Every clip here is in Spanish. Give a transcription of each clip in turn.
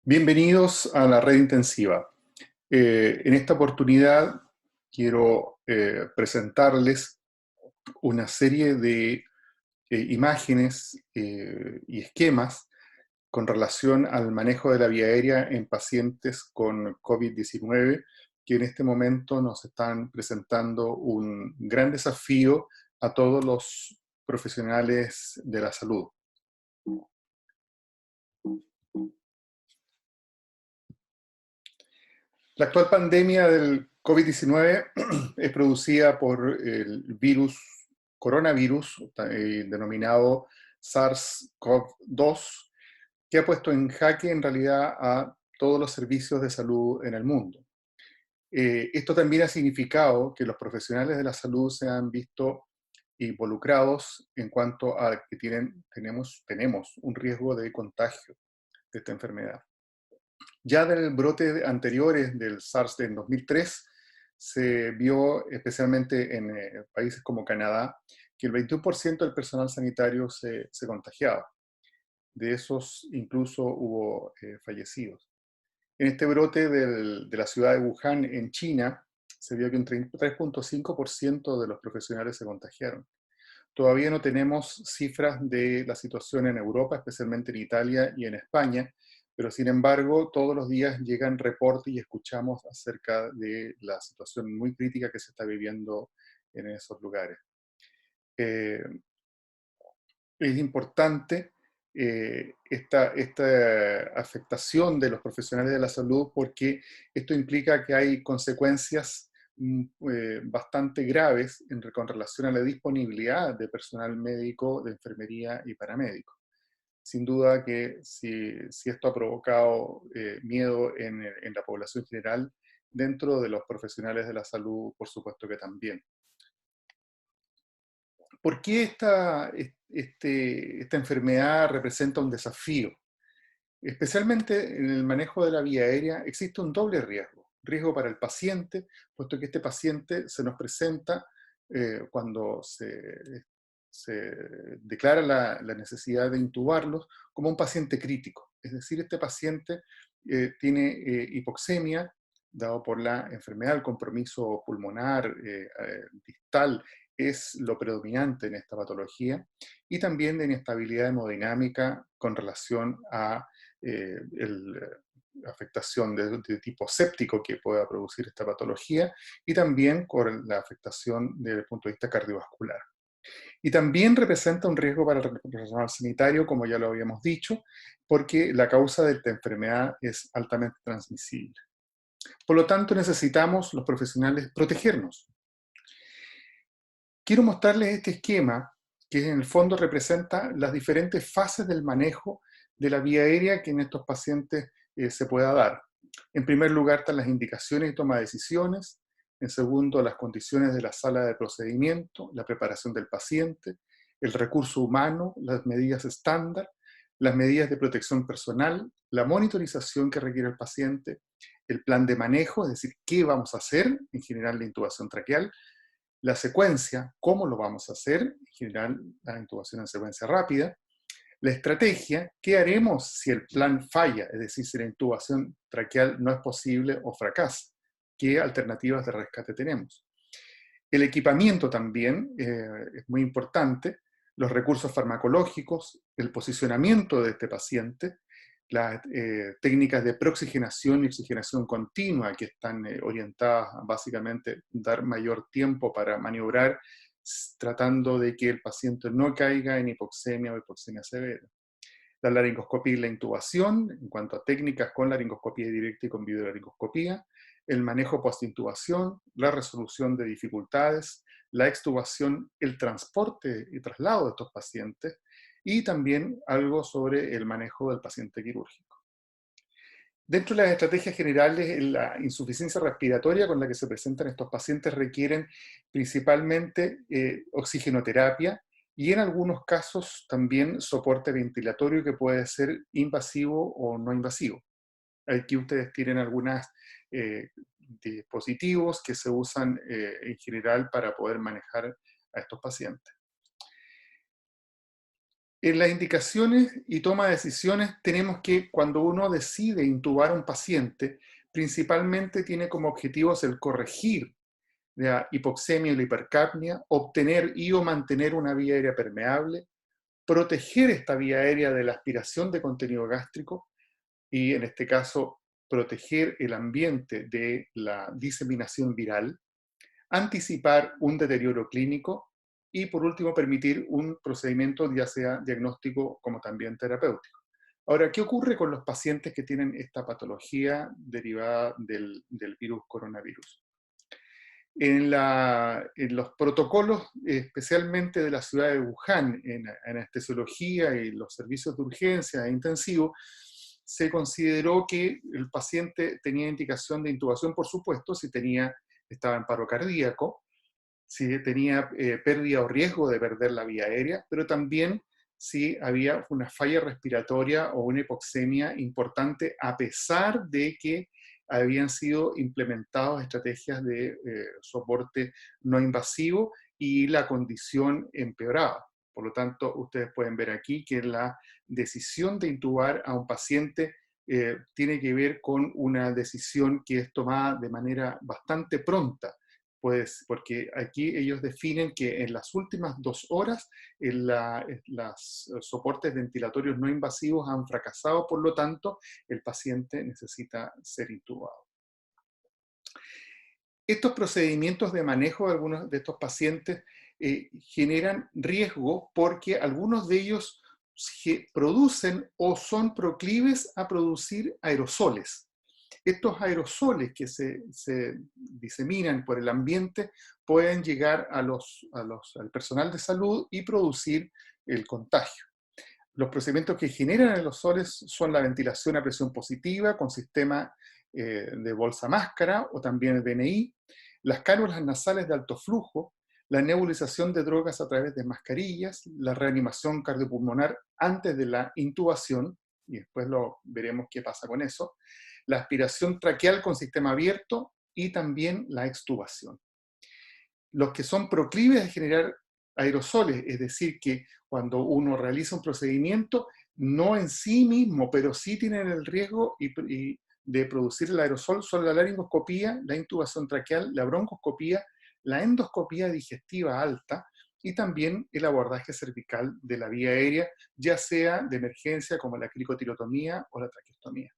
Bienvenidos a la red intensiva. En esta oportunidad quiero presentarles una serie de imágenes y esquemas con relación al manejo de la vía aérea en pacientes con COVID-19, que en este momento nos están presentando un gran desafío a todos los profesionales de la salud. La actual pandemia del COVID-19 es producida por el coronavirus, denominado SARS-CoV-2, que ha puesto en jaque en realidad a todos los servicios de salud en el mundo. Esto también ha significado que los profesionales de la salud se han visto involucrados en cuanto a que tenemos un riesgo de contagio de esta enfermedad. Ya del brote anteriores del SARS en 2003, se vio especialmente en países como Canadá, que el 21% del personal sanitario se contagiaba. De esos incluso hubo fallecidos. En este brote de la ciudad de Wuhan, en China, se vio que un 3,5% de los profesionales se contagiaron. Todavía no tenemos cifras de la situación en Europa, especialmente en Italia y en España, pero sin embargo todos los días llegan reportes y escuchamos acerca de la situación muy crítica que se está viviendo en esos lugares. Eh, es importante esta afectación de los profesionales de la salud porque esto implica que hay consecuencias bastante graves con relación a la disponibilidad de personal médico, de enfermería y paramédico. Sin duda que si esto ha provocado miedo en la población general, dentro de los profesionales de la salud, por supuesto que también. ¿Por qué esta enfermedad representa un desafío? Especialmente en el manejo de la vía aérea existe un doble riesgo. Riesgo para el paciente, puesto que este paciente se nos presenta cuando se declara la necesidad de intubarlos como un paciente crítico. Es decir, este paciente tiene hipoxemia, dado por la enfermedad, el compromiso pulmonar distal es lo predominante en esta patología, y también de inestabilidad hemodinámica con relación a afectación de tipo séptico que pueda producir esta patología, y también con la afectación desde el punto de vista cardiovascular. Y también representa un riesgo para el personal sanitario, como ya lo habíamos dicho, porque la causa de esta enfermedad es altamente transmisible. Por lo tanto, necesitamos los profesionales protegernos. Quiero mostrarles este esquema que en el fondo representa las diferentes fases del manejo de la vía aérea que en estos pacientes se pueda dar. En primer lugar están las indicaciones y toma de decisiones. En segundo, las condiciones de la sala de procedimiento, la preparación del paciente, el recurso humano, las medidas estándar, las medidas de protección personal, la monitorización que requiere el paciente, el plan de manejo, es decir, qué vamos a hacer, en general la intubación traqueal, la secuencia, cómo lo vamos a hacer, en general la intubación en secuencia rápida, la estrategia, qué haremos si el plan falla, es decir, si la intubación traqueal no es posible o fracasa, qué alternativas de rescate tenemos. El equipamiento también es muy importante, los recursos farmacológicos, el posicionamiento de este paciente, las técnicas de preoxigenación y oxigenación continua que están orientadas a básicamente dar mayor tiempo para maniobrar, tratando de que el paciente no caiga en hipoxemia o hipoxemia severa. La laringoscopía y la intubación, en cuanto a técnicas con laringoscopía directa y con videolaringoscopía, el manejo postintubación, la resolución de dificultades, la extubación, el transporte y traslado de estos pacientes, y también algo sobre el manejo del paciente quirúrgico. Dentro de las estrategias generales, la insuficiencia respiratoria con la que se presentan estos pacientes requieren principalmente oxigenoterapia y en algunos casos también soporte ventilatorio que puede ser invasivo o no invasivo. Aquí ustedes tienen algunos dispositivos que se usan en general para poder manejar a estos pacientes. En las indicaciones y toma de decisiones tenemos que, cuando uno decide intubar a un paciente, principalmente tiene como objetivos el corregir la hipoxemia y la hipercapnia, obtener y o mantener una vía aérea permeable, proteger esta vía aérea de la aspiración de contenido gástrico y, en este caso, proteger el ambiente de la diseminación viral, anticipar un deterioro clínico y, por último, permitir un procedimiento ya sea diagnóstico como también terapéutico. Ahora, ¿qué ocurre con los pacientes que tienen esta patología derivada del virus coronavirus? En los protocolos, especialmente de la ciudad de Wuhan, en anestesiología y los servicios de urgencia e intensivo, se consideró que el paciente tenía indicación de intubación, por supuesto, si estaba en paro cardíaco, si tenía pérdida o riesgo de perder la vía aérea, pero también si había una falla respiratoria o una hipoxemia importante, a pesar de que habían sido implementadas estrategias de soporte no invasivo y la condición empeoraba. Por lo tanto, ustedes pueden ver aquí que la decisión de intubar a un paciente tiene que ver con una decisión que es tomada de manera bastante pronta, pues, porque aquí ellos definen que en las últimas 2 horas los soportes ventilatorios no invasivos han fracasado, por lo tanto, el paciente necesita ser intubado. Estos procedimientos de manejo de algunos de estos pacientes generan riesgo porque algunos de ellos producen o son proclives a producir aerosoles. Estos aerosoles que se diseminan por el ambiente pueden llegar al personal de salud y producir el contagio. Los procedimientos que generan aerosoles son la ventilación a presión positiva con sistema de bolsa máscara o también el BNI, las cánulas nasales de alto flujo, la nebulización de drogas a través de mascarillas, la reanimación cardiopulmonar antes de la intubación, y después veremos qué pasa con eso, la aspiración traqueal con sistema abierto y también la extubación. Los que son proclives a generar aerosoles, es decir, que cuando uno realiza un procedimiento, no en sí mismo, pero sí tienen el riesgo de producir el aerosol, son la laringoscopía, la intubación traqueal, la broncoscopía, la endoscopía digestiva alta y también el abordaje cervical de la vía aérea, ya sea de emergencia como la cricotilotomía o la traqueostomía.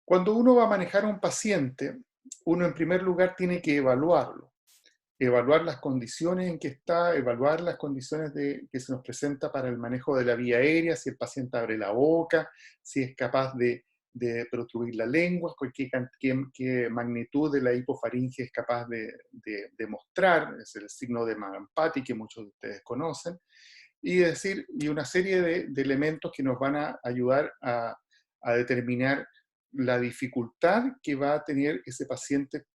Cuando uno va a manejar a un paciente, uno en primer lugar tiene que evaluarlo, evaluar las condiciones en que está, evaluar las condiciones que se nos presenta para el manejo de la vía aérea, si el paciente abre la boca, si es capaz de protruir la lengua, qué magnitud de la hipofaringe es capaz de mostrar, es el signo de Mallampati que muchos de ustedes conocen, y una serie de elementos que nos van a ayudar a determinar la dificultad que va a tener ese paciente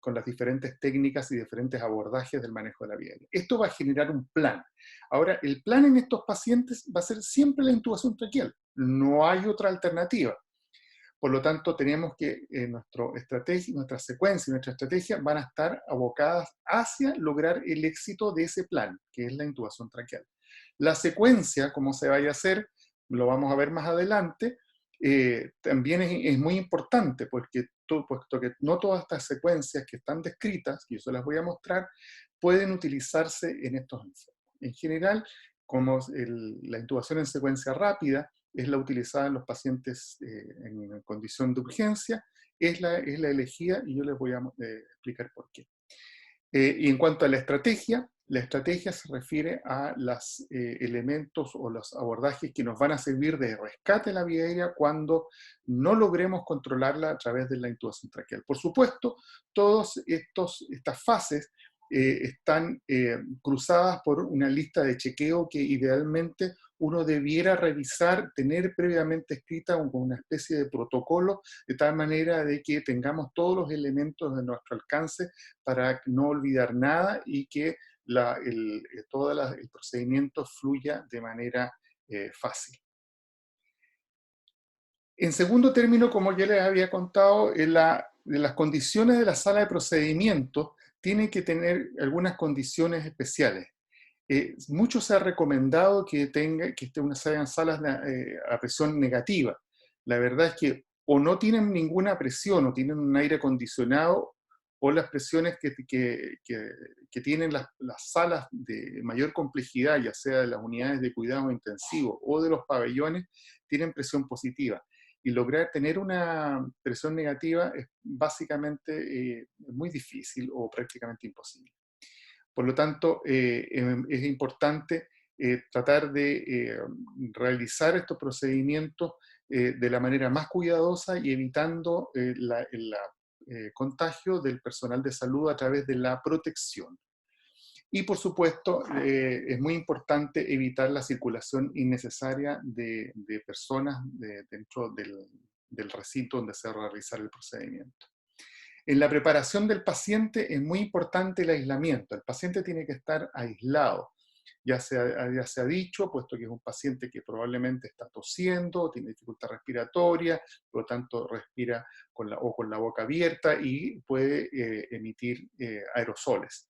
con las diferentes técnicas y diferentes abordajes del manejo de la vía aérea. Esto va a generar un plan. Ahora, el plan en estos pacientes va a ser siempre la intubación traqueal. No hay otra alternativa. Por lo tanto, tenemos que nuestra secuencia y nuestra estrategia van a estar abocadas hacia lograr el éxito de ese plan, que es la intubación traqueal. La secuencia, cómo se vaya a hacer, lo vamos a ver más adelante, también es muy importante, puesto que no todas estas secuencias que están descritas, y eso las voy a mostrar, pueden utilizarse en estos enfermos. En general, como la intubación en secuencia rápida es la utilizada en los pacientes en condición de urgencia, es la elegida y yo les voy a explicar por qué. Y en cuanto a la estrategia se refiere a los elementos o los abordajes que nos van a servir de rescate de la vía aérea cuando no logremos controlarla a través de la intubación traqueal. Por supuesto, todas estas fases están cruzadas por una lista de chequeo que idealmente uno debiera revisar, tener previamente escrita con una especie de protocolo, de tal manera de que tengamos todos los elementos de nuestro alcance para no olvidar nada y que todo el procedimiento fluya de manera fácil. En segundo término, como ya les había contado, las condiciones de la sala de procedimientos tienen que tener algunas condiciones especiales. Mucho se ha recomendado que sean salas a presión negativa. La verdad es que o no tienen ninguna presión o tienen un aire acondicionado, o las presiones que tienen las salas de mayor complejidad, ya sea de las unidades de cuidado intensivo o de los pabellones, tienen presión positiva. Y lograr tener una presión negativa es básicamente muy difícil o prácticamente imposible. Por lo tanto, es importante tratar de realizar estos procedimientos de la manera más cuidadosa y evitando el contagio del personal de salud a través de la protección. Y por supuesto, es muy importante evitar la circulación innecesaria de personas dentro del recinto donde se va a realizar el procedimiento. En la preparación del paciente es muy importante el aislamiento. El paciente tiene que estar aislado. Ya se ha dicho, puesto que es un paciente que probablemente está tosiendo, tiene dificultad respiratoria, por lo tanto respira con la boca abierta y puede emitir aerosoles.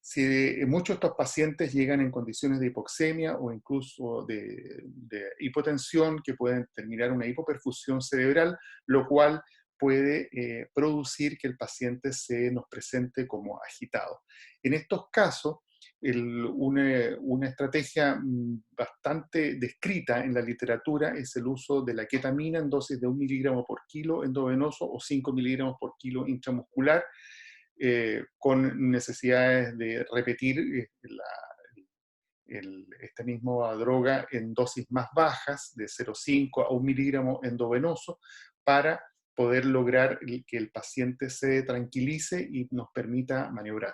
Si muchos de estos pacientes llegan en condiciones de hipoxemia o incluso de hipotensión, que pueden terminar una hipoperfusión cerebral, lo cual puede producir que el paciente se nos presente como agitado. En estos casos, una estrategia bastante descrita en la literatura es el uso de la ketamina en dosis de 1 miligramo por kilo endovenoso o 5 miligramos por kilo intramuscular, con necesidades de repetir esta misma droga en dosis más bajas, de 0,5 a 1 miligramo endovenoso, para poder lograr que el paciente se tranquilice y nos permita maniobrar.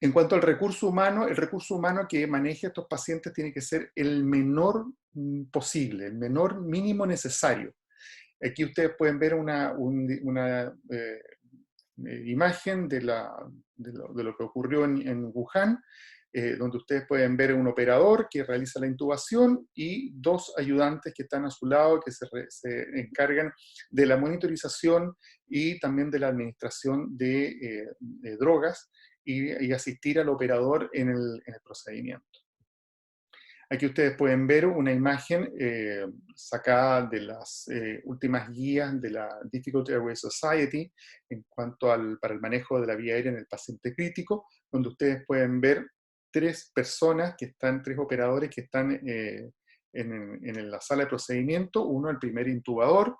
En cuanto al recurso humano, el recurso humano que maneje a estos pacientes tiene que ser el menor posible, el menor mínimo necesario. Aquí ustedes pueden ver una imagen de lo que ocurrió en Wuhan, donde ustedes pueden ver un operador que realiza la intubación y 2 ayudantes que están a su lado que se encargan de la monitorización y también de la administración de drogas y asistir al operador en el procedimiento. Aquí ustedes pueden ver una imagen sacada de las últimas guías de la Difficult Airway Society en cuanto para el manejo de la vía aérea en el paciente crítico, donde ustedes pueden ver 3 personas, 3 operadores que están en la sala de procedimiento. Uno, el primer intubador,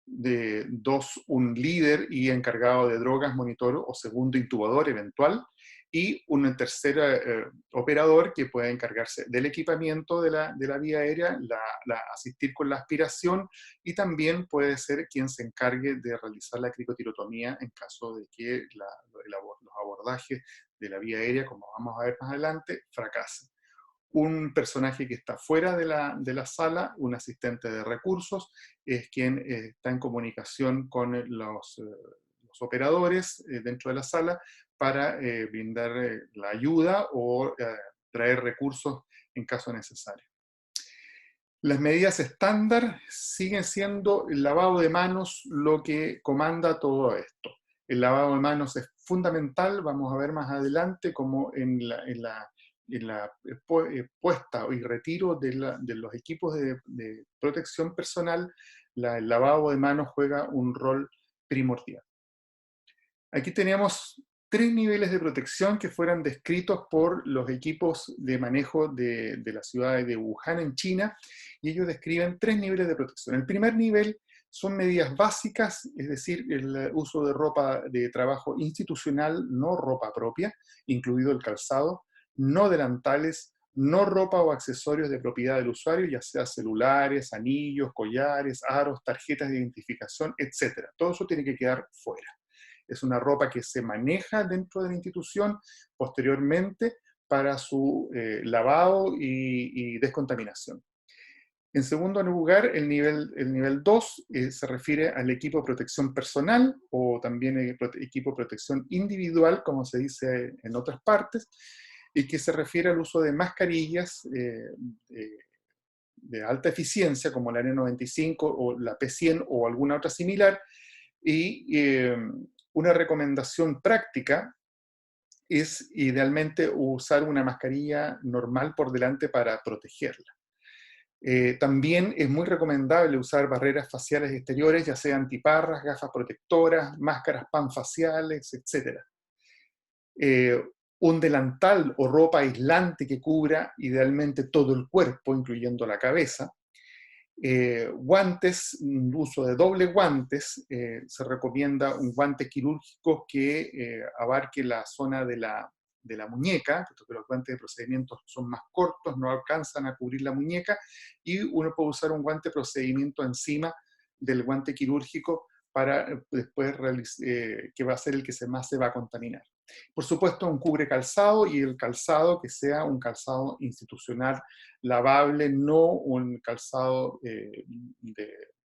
2, un líder y encargado de drogas, monitor o segundo intubador eventual, y un tercer operador que puede encargarse del equipamiento de la vía aérea, asistir con la aspiración, y también puede ser quien se encargue de realizar la cricotirotomía en caso de que los abordajes de la vía aérea, como vamos a ver más adelante, fracasen. Un personaje que está fuera de la sala, un asistente de recursos, es quien está en comunicación con los operadores dentro de la sala para brindar la ayuda o traer recursos en caso necesario. Las medidas estándar siguen siendo el lavado de manos lo que comanda todo esto. El lavado de manos es fundamental, vamos a ver más adelante cómo en la puesta y retiro de los equipos de protección personal, el lavado de manos juega un rol primordial. Aquí tenemos 3 niveles de protección que fueron descritos por los equipos de manejo de la ciudad de Wuhan en China, y ellos describen 3 niveles de protección. El primer nivel son medidas básicas, es decir, el uso de ropa de trabajo institucional, no ropa propia, incluido el calzado, no delantales, no ropa o accesorios de propiedad del usuario, ya sea celulares, anillos, collares, aros, tarjetas de identificación, etc. Todo eso tiene que quedar fuera. Es una ropa que se maneja dentro de la institución posteriormente para su lavado y descontaminación. En segundo lugar, el nivel 2 se refiere al equipo de protección personal o también equipo de protección individual, como se dice en otras partes, y que se refiere al uso de mascarillas de alta eficiencia, como la N95 o la P100 o alguna otra similar, y una recomendación práctica es idealmente usar una mascarilla normal por delante para protegerla. También es muy recomendable usar barreras faciales exteriores, ya sea antiparras, gafas protectoras, máscaras panfaciales, etc. Eh, un delantal o ropa aislante que cubra idealmente todo el cuerpo, incluyendo la cabeza. Guantes, uso de doble guantes, se recomienda un guante quirúrgico que abarque la zona de la muñeca, puesto que los guantes de procedimiento son más cortos, no alcanzan a cubrir la muñeca, y uno puede usar un guante de procedimiento encima del guante quirúrgico para después que va a ser el que más se va a contaminar. Por supuesto, un cubre calzado, y el calzado que sea un calzado institucional lavable, no un calzado de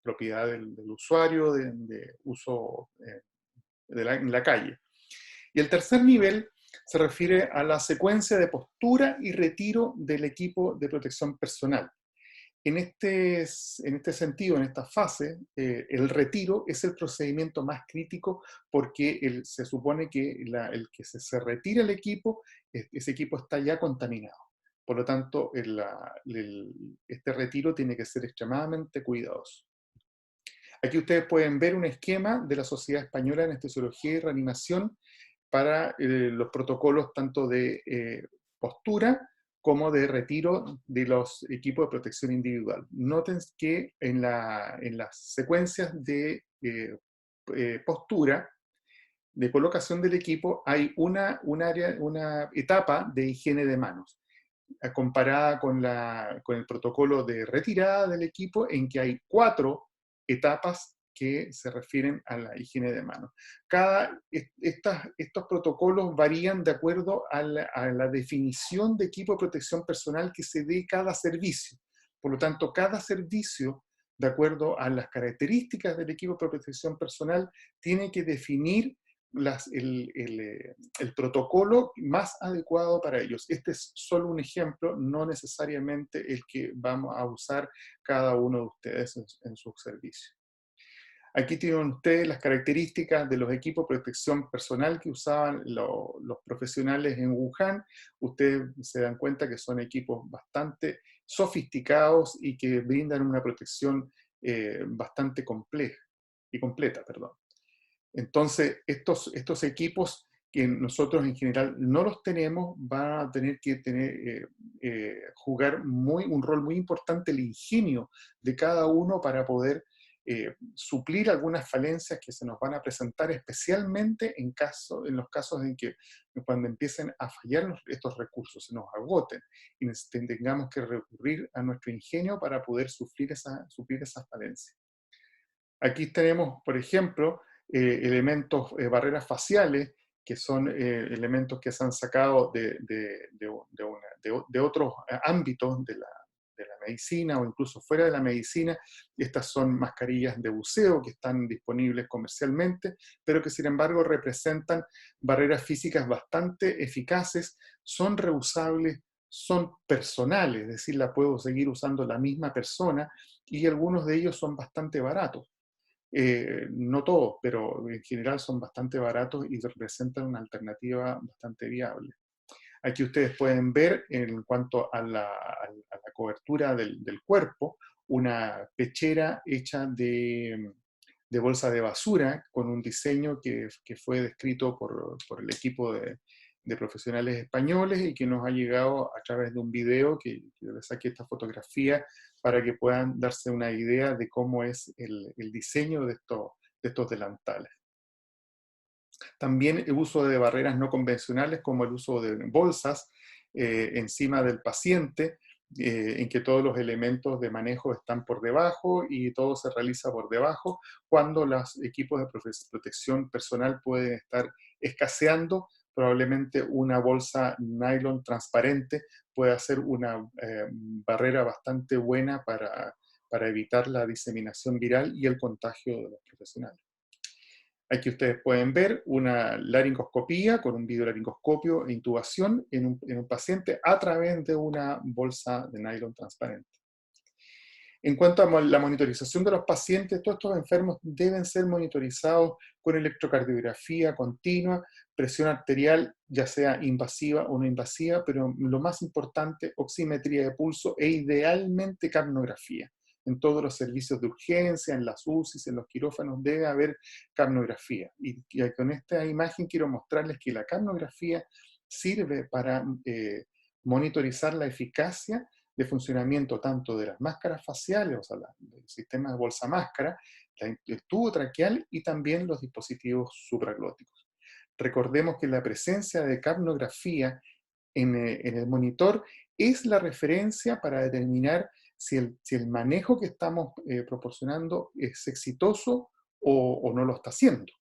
propiedad del usuario, de uso en la calle. Y el tercer nivel se refiere a la secuencia de postura y retiro del equipo de protección personal. En este sentido, en esta fase, el retiro es el procedimiento más crítico porque se supone que el que se retira el equipo, ese equipo está ya contaminado. Por lo tanto, este retiro tiene que ser extremadamente cuidadoso. Aquí ustedes pueden ver un esquema de la Sociedad Española de Anestesiología y Reanimación para los protocolos tanto de postura como de retiro de los equipos de protección individual. Noten que en las secuencias de postura, de colocación del equipo, hay una etapa de higiene de manos, comparada con el protocolo de retirada del equipo, en que hay 4 etapas que se refieren a la higiene de manos. Estos protocolos varían de acuerdo a la definición de equipo de protección personal que se dé cada servicio. Por lo tanto, cada servicio, de acuerdo a las características del equipo de protección personal, tiene que definir el protocolo más adecuado para ellos. Este es solo un ejemplo, no necesariamente el que vamos a usar cada uno de ustedes en su servicio. Aquí tienen ustedes las características de los equipos de protección personal que usaban los profesionales en Wuhan. Ustedes se dan cuenta que son equipos bastante sofisticados y que brindan una protección bastante compleja y completa, perdón. Entonces, estos equipos que nosotros en general no los tenemos, van a tener que jugar un rol muy importante el ingenio de cada uno para poder suplir algunas falencias que se nos van a presentar, especialmente en los casos en que cuando empiecen a fallar estos recursos, se nos agoten y tengamos que recurrir a nuestro ingenio para poder suplir esas falencias. Aquí tenemos, por ejemplo, elementos, barreras faciales, que son elementos que se han sacado de otros ámbitos de la medicina o incluso fuera de la medicina. Estas son mascarillas de buceo que están disponibles comercialmente, pero que sin embargo representan barreras físicas bastante eficaces, son reusables, son personales, es decir, la puedo seguir usando la misma persona, y algunos de ellos son bastante baratos. No todos, pero en general son bastante baratos y representan una alternativa bastante viable. Aquí ustedes pueden ver, en cuanto a la cobertura del cuerpo, una pechera hecha de bolsa de basura con un diseño que fue descrito por el equipo de profesionales españoles y que nos ha llegado a través de un video que les saqué esta fotografía para que puedan darse una idea de cómo es el diseño de estos delantales. También el uso de barreras no convencionales, como el uso de bolsas encima del paciente, en que todos los elementos de manejo están por debajo y todo se realiza por debajo, cuando los equipos de protección personal pueden estar escaseando. Probablemente una bolsa nylon transparente puede ser una barrera bastante buena para evitar la diseminación viral y el contagio de los profesionales. Aquí ustedes pueden ver una laringoscopía con un videolaringoscopio e intubación en un paciente a través de una bolsa de nylon transparente. En cuanto a la monitorización de los pacientes, todos estos enfermos deben ser monitorizados con electrocardiografía continua, presión arterial, ya sea invasiva o no invasiva, pero lo más importante, oximetría de pulso e idealmente capnografía. En todos los servicios de urgencia, en las UCIs, en los quirófanos, debe haber capnografía. Y con esta imagen quiero mostrarles que la capnografía sirve para monitorizar la eficacia de funcionamiento tanto de las máscaras faciales, o sea, el sistema de bolsa máscara, el tubo traqueal y también los dispositivos supraglóticos. Recordemos que la presencia de capnografía en el monitor es la referencia para determinar si el manejo que estamos proporcionando es exitoso o no lo está haciendo.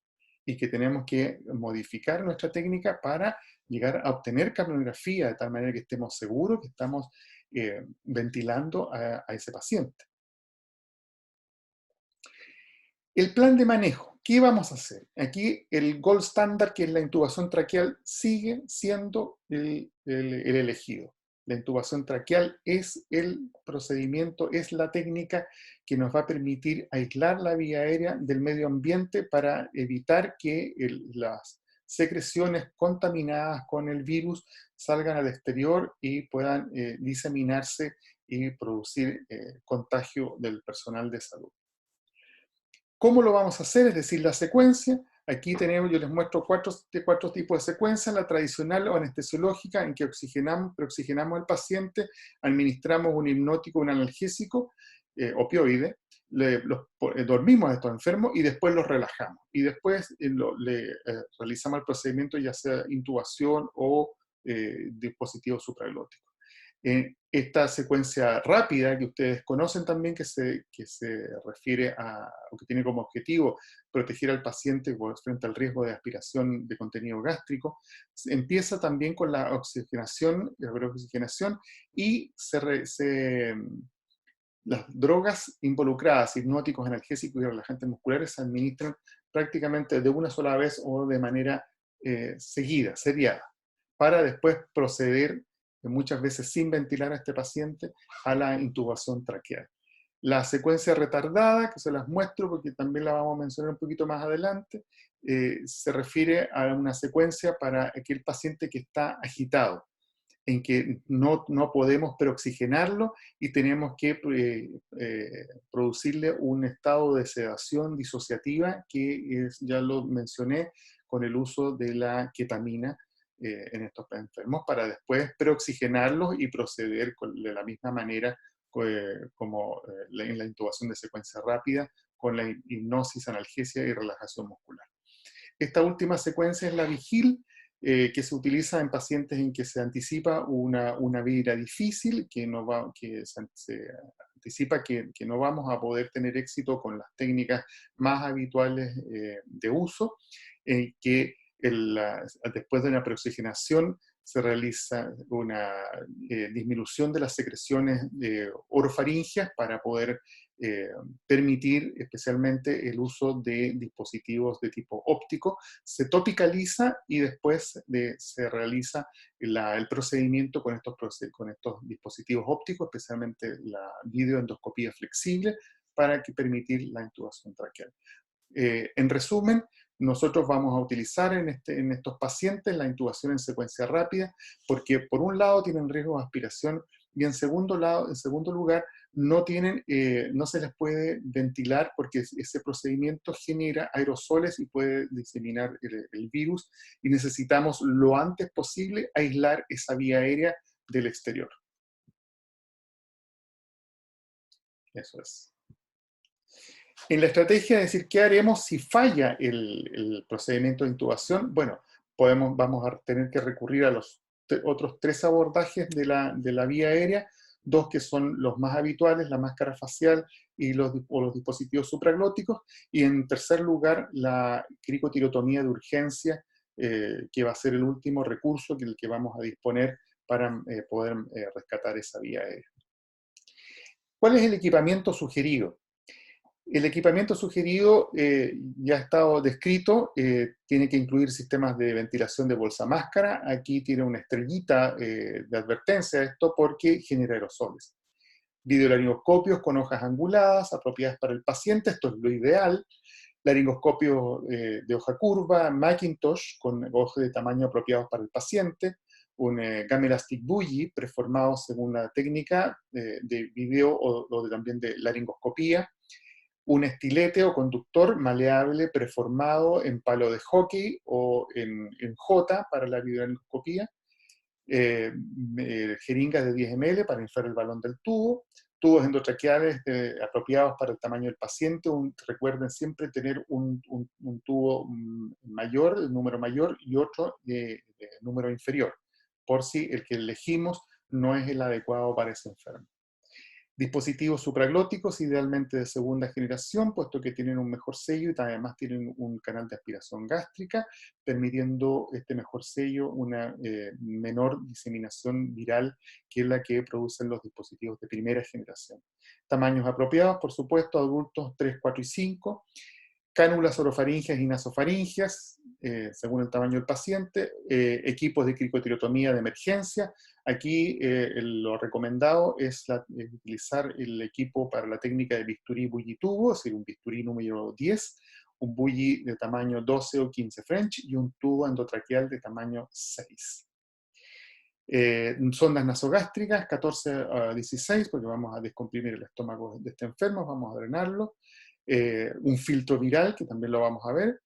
Y que tenemos que modificar nuestra técnica para llegar a obtener capnografía de tal manera que estemos seguros que estamos ventilando a ese paciente. El plan de manejo, ¿qué vamos a hacer? Aquí el gold standard, que es la intubación traqueal, sigue siendo el elegido. La intubación traqueal es el procedimiento, es la técnica que nos va a permitir aislar la vía aérea del medio ambiente para evitar que las secreciones contaminadas con el virus salgan al exterior y puedan diseminarse y producir contagio del personal de salud. ¿Cómo lo vamos a hacer? Es decir, la secuencia. Aquí tenemos, yo les muestro cuatro tipos de secuencia. La tradicional o anestesiológica, en que preoxigenamos al paciente, administramos un hipnótico, un analgésico, opioide, dormimos a estos enfermos y después los relajamos. Y después realizamos el procedimiento, ya sea intubación o dispositivo supraglótico. Esta secuencia rápida que ustedes conocen también, que se refiere a, o que tiene como objetivo proteger al paciente frente al riesgo de aspiración de contenido gástrico, empieza también con la oxigenación, y las drogas involucradas, hipnóticos, analgésicos y relajantes musculares, se administran prácticamente de una sola vez o de manera seguida, seriada, para después proceder, muchas veces sin ventilar a este paciente, a la intubación traqueal. La secuencia retardada, que se las muestro porque también la vamos a mencionar un poquito más adelante, se refiere a una secuencia para aquel paciente que está agitado, en que no podemos preoxigenarlo y tenemos que producirle un estado de sedación disociativa que ya lo mencioné con el uso de la ketamina en estos enfermos, para después preoxigenarlos y proceder de la misma manera como en la intubación de secuencia rápida, con la hipnosis, analgesia y relajación muscular. Esta última secuencia es la vigil, que se utiliza en pacientes en que se anticipa una vida difícil, que se anticipa que no vamos a poder tener éxito con las técnicas más habituales de uso, que después de una preoxigenación se realiza una disminución de las secreciones orofaringeas para poder permitir especialmente el uso de dispositivos de tipo óptico. Se topicaliza y después se realiza el procedimiento con estos dispositivos ópticos, especialmente la videoendoscopía flexible, para permitir la intubación traqueal. En resumen, nosotros vamos a utilizar en estos pacientes la intubación en secuencia rápida, porque por un lado tienen riesgo de aspiración y en segundo lugar no se les puede ventilar porque ese procedimiento genera aerosoles y puede diseminar el virus, y necesitamos lo antes posible aislar esa vía aérea del exterior. Eso es. En la estrategia de decir, ¿qué haremos si falla el procedimiento de intubación? Bueno, vamos a tener que recurrir a los otros 3 abordajes de la vía aérea, 2 que son los más habituales, la máscara facial y los dispositivos supraglóticos, y en tercer lugar, la cricotirotomía de urgencia, que va a ser el último recurso el que vamos a disponer para poder rescatar esa vía aérea. ¿Cuál es el equipamiento sugerido? El equipamiento sugerido ya ha estado descrito, tiene que incluir sistemas de ventilación de bolsa máscara. Aquí tiene una estrellita de advertencia esto porque genera aerosoles. Videolaringoscopios con hojas anguladas, apropiadas para el paciente, esto es lo ideal. Laringoscopio de hoja curva, Macintosh, con ojos de tamaño apropiados para el paciente, un Gum Elastic Bougie, preformado según la técnica de video o también de laringoscopía, un estilete o conductor maleable preformado en palo de hockey o en J para la videolaringoscopía, jeringas de 10 ml para inflar el balón del tubo, tubos endotraqueales apropiados para el tamaño del paciente. Recuerden siempre tener un tubo mayor, el número mayor, y otro de número inferior, por si el que elegimos no es el adecuado para ese enfermo. Dispositivos supraglóticos, idealmente de segunda generación, puesto que tienen un mejor sello y además tienen un canal de aspiración gástrica, permitiendo este mejor sello una menor diseminación viral que la que producen los dispositivos de primera generación. Tamaños apropiados, por supuesto, adultos 3, 4 y 5. Cánulas orofaringeas y nasofaringeas, según el tamaño del paciente, equipos de cricotirotomía de emergencia. Aquí lo recomendado es utilizar el equipo para la técnica de bisturí bully-tubo, es decir, un bisturí número 10, un bully de tamaño 12 o 15 French y un tubo endotraqueal de tamaño 6. Sondas nasogástricas 14 a 16, porque vamos a descomprimir el estómago de este enfermo, vamos a drenarlo. Un filtro viral, que también lo vamos a ver,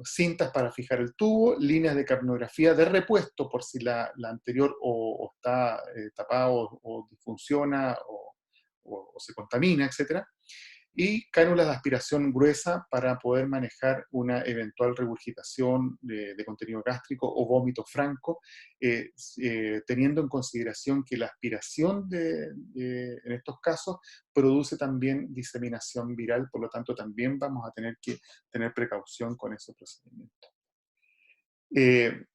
cintas para fijar el tubo, líneas de capnografía de repuesto por si la anterior o está tapada o disfunciona o se contamina, etc. Y cánulas de aspiración gruesa para poder manejar una eventual regurgitación de contenido gástrico o vómito franco, teniendo en consideración que la aspiración en estos casos produce también diseminación viral, por lo tanto también vamos a tener que tener precaución con ese procedimiento.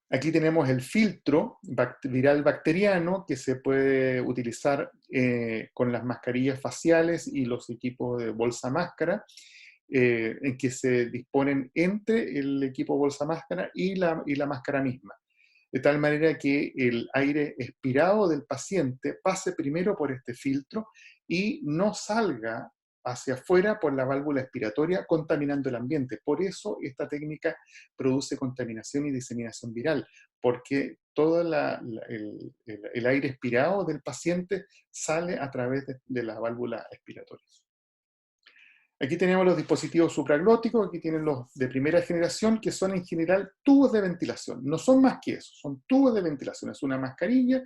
Aquí tenemos el filtro viral bacteriano que se puede utilizar con las mascarillas faciales y los equipos de bolsa máscara, en que se disponen entre el equipo bolsa máscara y la máscara misma. De tal manera que el aire expirado del paciente pase primero por este filtro y no salga hacia afuera por la válvula expiratoria contaminando el ambiente. Por eso esta técnica produce contaminación y diseminación viral, porque todo el aire expirado del paciente sale a través de la válvula expiratoria. Aquí tenemos los dispositivos supraglóticos, aquí tienen los de primera generación, que son en general tubos de ventilación. No son más que eso, son tubos de ventilación. Es una mascarilla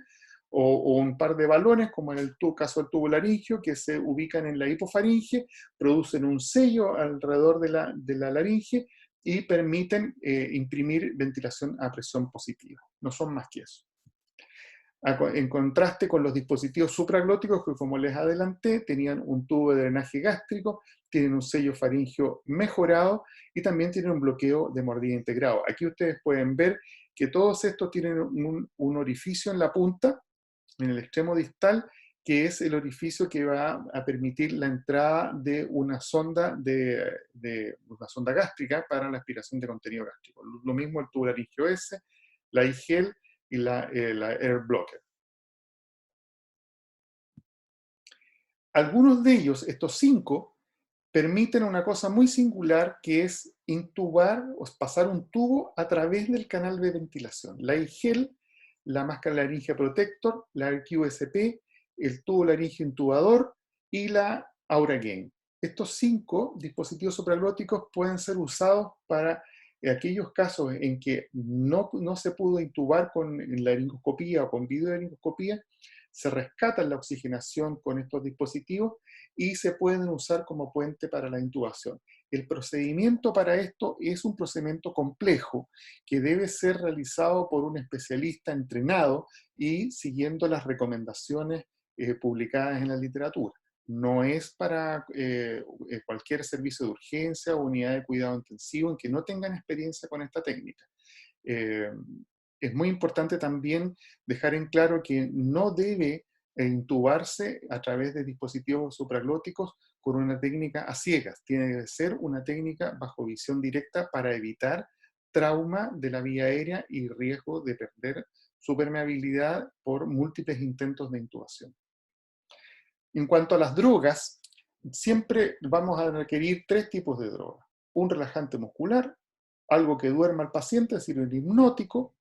o un par de balones, como en el caso del tubo laringio, que se ubican en la hipofaringe, producen un sello alrededor de la laringe y permiten imprimir ventilación a presión positiva. No son más que eso. En contraste con los dispositivos supraglóticos que, como les adelanté, tenían un tubo de drenaje gástrico, tienen un sello faríngeo mejorado y también tienen un bloqueo de mordida integrado. Aquí ustedes pueden ver que todos estos tienen un orificio en la punta, en el extremo distal, que es el orificio que va a permitir la entrada de una sonda, una sonda gástrica para la aspiración de contenido gástrico. Lo mismo el tubo laringio S, la IGEL y la Air Blocker. Algunos de ellos, estos 5, permiten una cosa muy singular, que es intubar o pasar un tubo a través del canal de ventilación. La IGEL, la máscara laringea protector, la QSP, el tubo laringeo intubador y la AuraGain. Estos 5 dispositivos supraglóticos pueden ser usados para aquellos casos en que no se pudo intubar con laringoscopía o con videolaringoscopía. Se rescata la oxigenación con estos dispositivos y se pueden usar como puente para la intubación. El procedimiento para esto es un procedimiento complejo que debe ser realizado por un especialista entrenado y siguiendo las recomendaciones publicadas en la literatura. No es para cualquier servicio de urgencia o unidad de cuidado intensivo en que no tengan experiencia con esta técnica. Es muy importante también dejar en claro que no debe intubarse a través de dispositivos supraglóticos con una técnica a ciegas. Tiene que ser una técnica bajo visión directa para evitar trauma de la vía aérea y riesgo de perder su permeabilidad por múltiples intentos de intubación. En cuanto a las drogas, siempre vamos a requerir tres tipos de drogas. Un relajante muscular, algo que duerma al paciente, es decir, el hipnótico,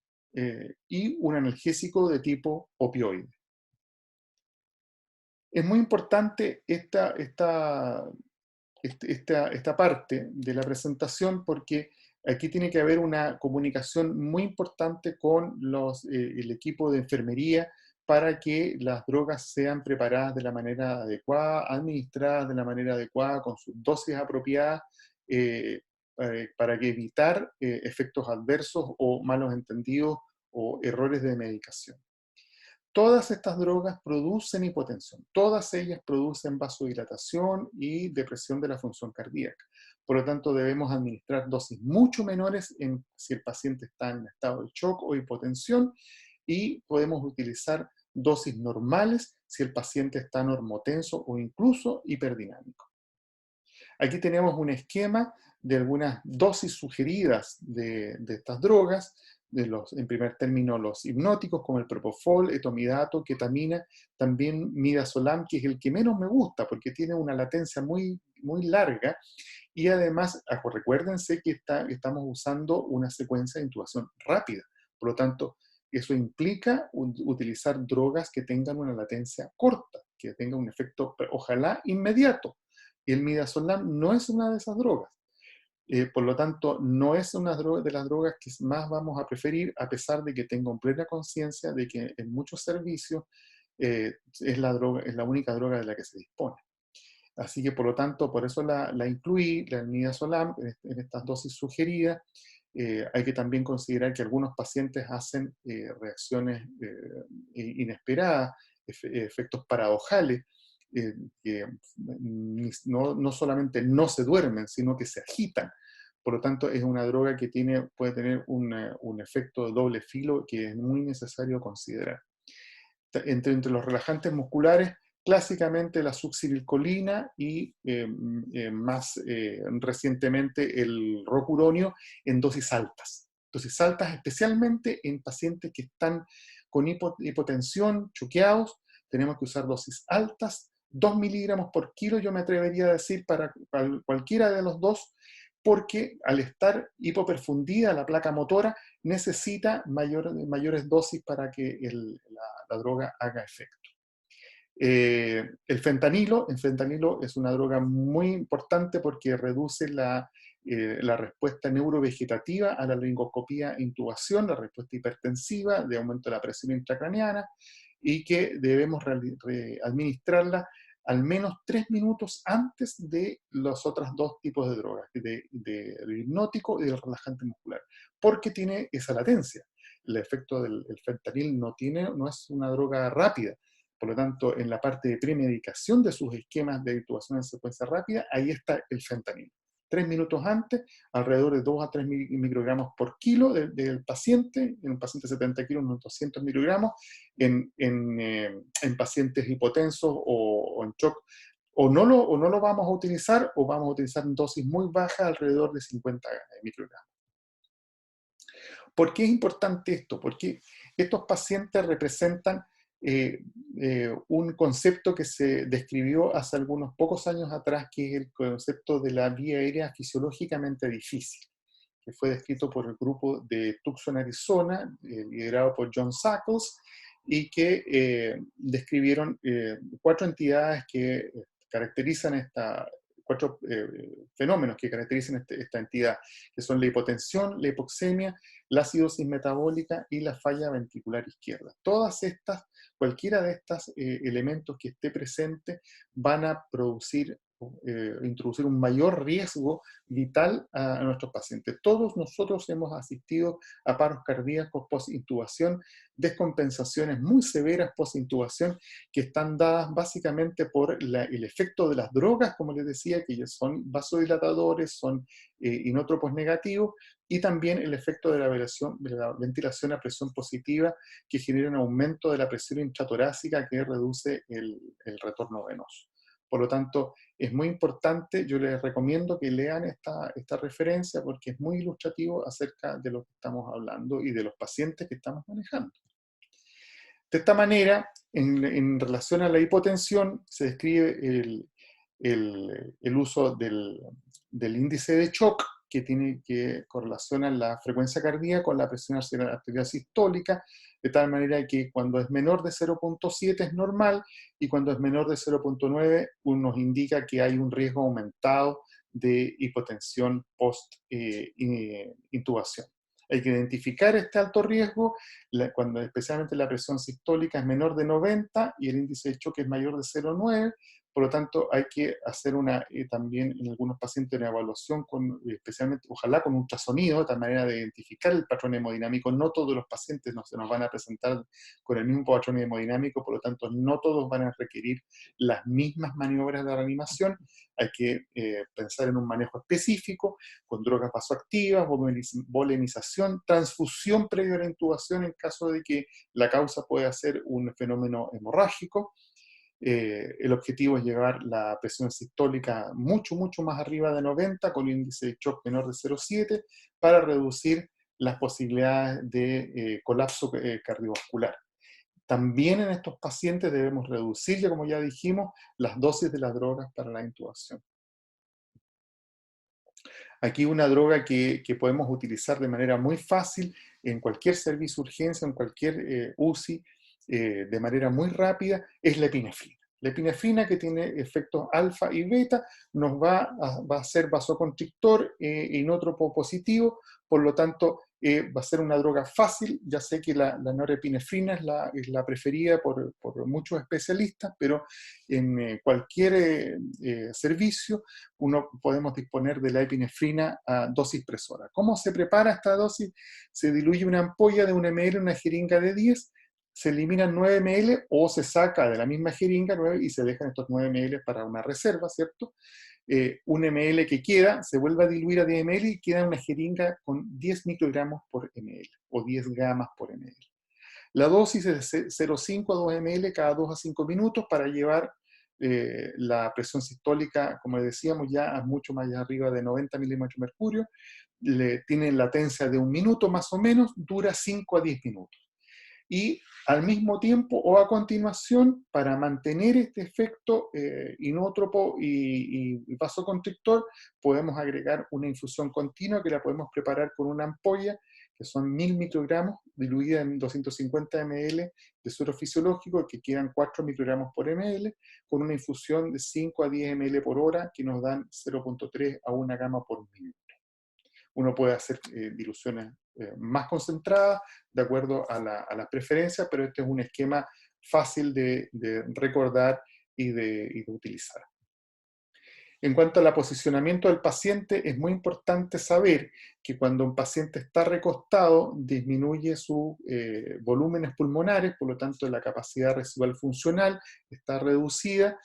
y un analgésico de tipo opioide. Es muy importante esta parte de la presentación porque aquí tiene que haber una comunicación muy importante con el equipo de enfermería para que las drogas sean preparadas de la manera adecuada, administradas de la manera adecuada, con sus dosis apropiadas, eh, para que evitar efectos adversos o malos entendidos o errores de medicación. Todas estas drogas producen hipotensión, todas ellas producen vasodilatación y depresión de la función cardíaca. Por lo tanto, debemos administrar dosis mucho menores si el paciente está en estado de shock o hipotensión, y podemos utilizar dosis normales si el paciente está normotenso o incluso hiperdinámico. Aquí tenemos un esquema de algunas dosis sugeridas de estas drogas, en primer término los hipnóticos como el propofol, etomidato, ketamina, también midazolam, que es el que menos me gusta porque tiene una latencia muy larga, y además recuérdense que estamos usando una secuencia de intubación rápida, por lo tanto eso implica utilizar drogas que tengan una latencia corta, que tengan un efecto ojalá inmediato. Y el midazolam no es una de esas drogas. Por lo tanto, no es una de las drogas que más vamos a preferir, a pesar de que tengo plena conciencia de que en muchos servicios es la única droga de la que se dispone. Así que, por lo tanto, por eso la incluí, la midazolam, en estas dosis sugeridas. Hay que también considerar que algunos pacientes hacen reacciones inesperadas, efectos paradojales, que no solamente no se duermen, sino que se agitan. Por lo tanto, es una droga que puede tener un efecto de doble filo que es muy necesario considerar. Entre los relajantes musculares, clásicamente la succinilcolina y más recientemente el rocuronio en dosis altas. Dosis altas especialmente en pacientes que están con hipotensión, choqueados, tenemos que usar dosis altas, 2 miligramos por kilo, yo me atrevería a decir para cualquiera de los dos, porque al estar hipoperfundida la placa motora necesita mayores dosis para que la droga haga efecto. El fentanilo es una droga muy importante porque reduce la respuesta neurovegetativa a la laringoscopía e intubación, la respuesta hipertensiva de aumento de la presión intracraneana, y que debemos administrarla al menos 3 minutos antes de los otros dos tipos de drogas, del hipnótico y del relajante muscular, porque tiene esa latencia. El efecto del fentanil no es una droga rápida. Por lo tanto, en la parte de premedicación de sus esquemas de intubación en secuencia rápida, ahí está el fentanil. 3 minutos antes, alrededor de 2 a 3 microgramos por kilo del paciente, en un paciente de 70 kilos, unos 200 microgramos, en pacientes hipotensos o en shock, o no lo vamos a utilizar, o vamos a utilizar en dosis muy bajas, alrededor de 50 microgramos. ¿Por qué es importante esto? Porque estos pacientes representan un concepto que se describió hace algunos pocos años atrás, que es el concepto de la vía aérea fisiológicamente difícil, que fue descrito por el grupo de Tucson, Arizona, liderado por John Sackles, y que describieron 4 entidades que caracterizan cuatro fenómenos que caracterizan esta entidad, que son la hipotensión, la hipoxemia, la acidosis metabólica y la falla ventricular izquierda. Todas estas, cualquiera de estos elementos que esté presente, van a introducir un mayor riesgo vital a nuestros pacientes. Todos nosotros hemos asistido a paros cardíacos post-intubación, descompensaciones muy severas post-intubación, que están dadas básicamente por el efecto de las drogas, como les decía, que son vasodilatadores, son inótropos negativos, y también el efecto de la ventilación a presión positiva, que genera un aumento de la presión intratorácica que reduce el retorno venoso. Por lo tanto, es muy importante, yo les recomiendo que lean esta referencia porque es muy ilustrativo acerca de lo que estamos hablando y de los pacientes que estamos manejando. De esta manera, En relación a la hipotensión, se describe el uso del índice de shock, que correlaciona la frecuencia cardíaca con la presión arterial sistólica, de tal manera que cuando es menor de 0,7 es normal, y cuando es menor de 0,9 nos indica que hay un riesgo aumentado de hipotensión post-intubación. Hay que identificar este alto riesgo cuando especialmente la presión sistólica es menor de 90 y el índice de choque es mayor de 0,9. Por lo tanto, hay que hacer también en algunos pacientes una evaluación, especialmente, ojalá con ultrasonido, de tal manera de identificar el patrón hemodinámico. No todos los pacientes se nos van a presentar con el mismo patrón hemodinámico, por lo tanto, no todos van a requerir las mismas maniobras de reanimación. Hay que pensar en un manejo específico, con drogas vasoactivas, bolenización, transfusión previa a la intubación en caso de que la causa pueda ser un fenómeno hemorrágico. El objetivo es llevar la presión sistólica mucho, mucho más arriba de 90, con índice de shock menor de 0,7, para reducir las posibilidades de colapso cardiovascular. También en estos pacientes debemos reducir, ya como ya dijimos, las dosis de las drogas para la intubación. Aquí una droga que podemos utilizar de manera muy fácil en cualquier servicio de urgencia, en cualquier UCI, de manera muy rápida, es la epinefrina. La epinefrina, que tiene efectos alfa y beta, nos va a ser vasoconstrictor inótropo positivo, por lo tanto va a ser una droga fácil. Ya sé que la norepinefrina es la preferida por muchos especialistas, pero en cualquier servicio podemos disponer de la epinefrina a dosis presora. ¿Cómo se prepara esta dosis? Se diluye una ampolla de 1 ml en una jeringa de 10, se eliminan 9 ml o se saca de la misma jeringa 9 y se dejan estos 9 ml para una reserva, ¿cierto? 1 ml que queda se vuelve a diluir a 10 ml y queda una jeringa con 10 microgramos por ml o 10 gamas por ml. La dosis es de 0,5 a 2 ml cada 2 a 5 minutos para llevar la presión sistólica, como decíamos, ya a mucho más arriba de 90 milímetros de mercurio. Tiene latencia de 1 minuto más o menos, dura 5 a 10 minutos. Y al mismo tiempo o a continuación, para mantener este efecto inótropo y vasoconstrictor, podemos agregar una infusión continua que la podemos preparar con una ampolla, que son 1000 microgramos, diluida en 250 ml de suero fisiológico, que quedan 4 microgramos por ml, con una infusión de 5 a 10 ml por hora, que nos dan 0,3 a 1 gama por minuto. Uno puede hacer diluciones más concentradas de acuerdo a las preferencias, pero este es un esquema fácil de recordar y de utilizar. En cuanto al aposicionamiento del paciente, es muy importante saber que cuando un paciente está recostado, disminuye sus volúmenes pulmonares, por lo tanto la capacidad residual funcional está reducida,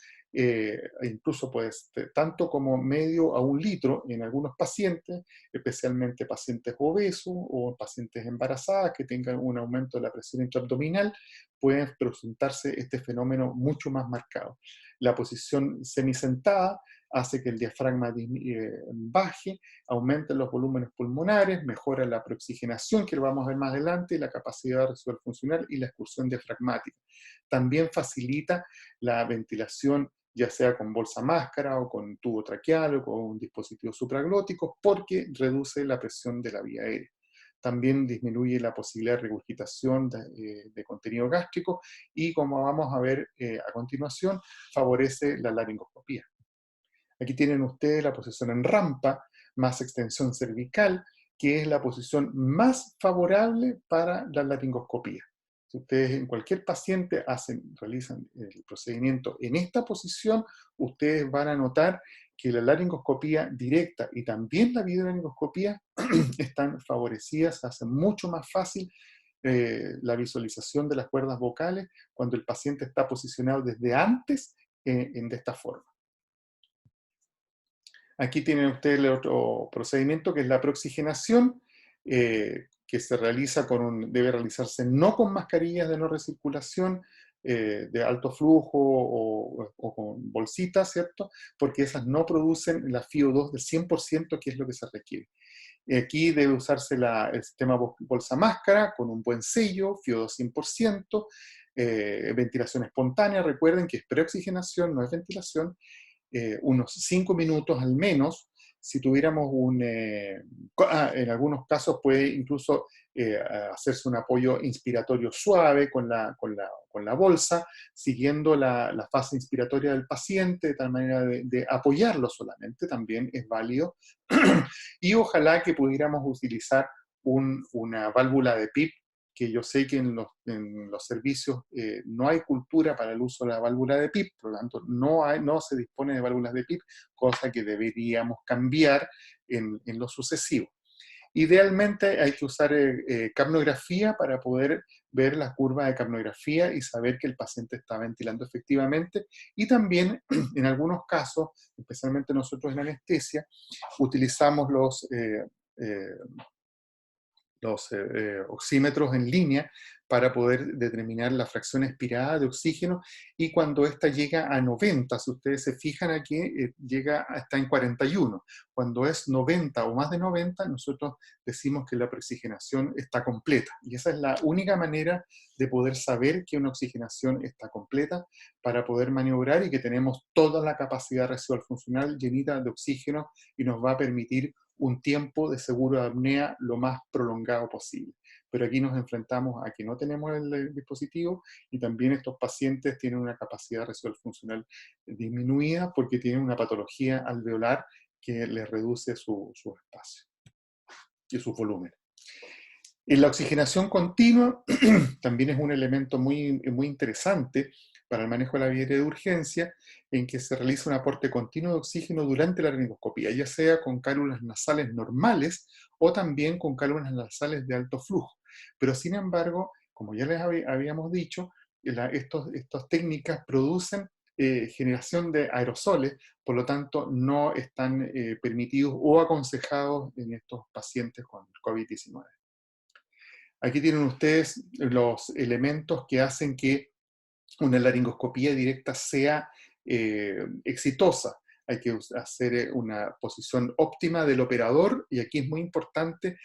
incluso pues, tanto como medio a 1 litro en algunos pacientes, especialmente pacientes obesos o pacientes embarazadas que tengan un aumento de la presión intraabdominal, pueden presentarse este fenómeno mucho más marcado. La posición semisentada hace que el diafragma baje, aumenten los volúmenes pulmonares, mejora la preoxigenación, que lo vamos a ver más adelante, y la capacidad residual funcional y la excursión diafragmática. También facilita la ventilación, ya sea con bolsa máscara o con tubo traqueal o con un dispositivo supraglótico, porque reduce la presión de la vía aérea. También disminuye la posibilidad de regurgitación de contenido gástrico y, como vamos a ver a continuación, favorece la laringoscopía. Aquí tienen ustedes la posición en rampa más extensión cervical, que es la posición más favorable para la laringoscopía. Si ustedes en cualquier paciente realizan el procedimiento en esta posición, ustedes van a notar que la laringoscopía directa y también la videolaringoscopía están favorecidas, hacen mucho más fácil la visualización de las cuerdas vocales cuando el paciente está posicionado desde antes de esta forma. Aquí tienen ustedes el otro procedimiento, que es la preoxigenación, que se realiza debe realizarse no con mascarillas de no recirculación, de alto flujo o con bolsitas, ¿cierto? Porque esas no producen la FiO2 del 100%, que es lo que se requiere. Aquí debe usarse el sistema bolsa máscara con un buen sello, FiO2 100%, ventilación espontánea, recuerden que es preoxigenación, no es ventilación, unos 5 minutos al menos. Si tuviéramos en algunos casos puede incluso hacerse un apoyo inspiratorio suave con la bolsa, siguiendo la fase inspiratoria del paciente, de tal manera de apoyarlo solamente, también es válido. Y ojalá que pudiéramos utilizar una válvula de PIP, que yo sé que en los servicios no hay cultura para el uso de la válvula de PIP, por lo tanto no se dispone de válvulas de PIP, cosa que deberíamos cambiar en lo sucesivo. Idealmente hay que usar capnografía para poder ver la curva de capnografía y saber que el paciente está ventilando efectivamente. Y también en algunos casos, especialmente nosotros en anestesia, utilizamos los oxímetros en línea para poder determinar la fracción expirada de oxígeno, y cuando esta llega a 90, si ustedes se fijan aquí, está en 41. Cuando es 90 o más de 90, nosotros decimos que la preoxigenación está completa, y esa es la única manera de poder saber que una oxigenación está completa, para poder maniobrar y que tenemos toda la capacidad residual funcional llenita de oxígeno, y nos va a permitir un tiempo de seguro de apnea lo más prolongado posible. Pero aquí nos enfrentamos a que no tenemos el dispositivo, y también estos pacientes tienen una capacidad residual funcional disminuida porque tienen una patología alveolar que les reduce su espacio y su volumen. En la oxigenación continua también es un elemento muy, muy interesante para el manejo de la vía aérea de urgencia, en que se realiza un aporte continuo de oxígeno durante la laringoscopía, ya sea con cánulas nasales normales o también con cánulas nasales de alto flujo. Pero sin embargo, como ya les habíamos dicho, estas técnicas producen generación de aerosoles, por lo tanto no están permitidos o aconsejados en estos pacientes con COVID-19. Aquí tienen ustedes los elementos que hacen que una laringoscopía directa sea exitosa. Hay que hacer una posición óptima del operador, y aquí es muy importante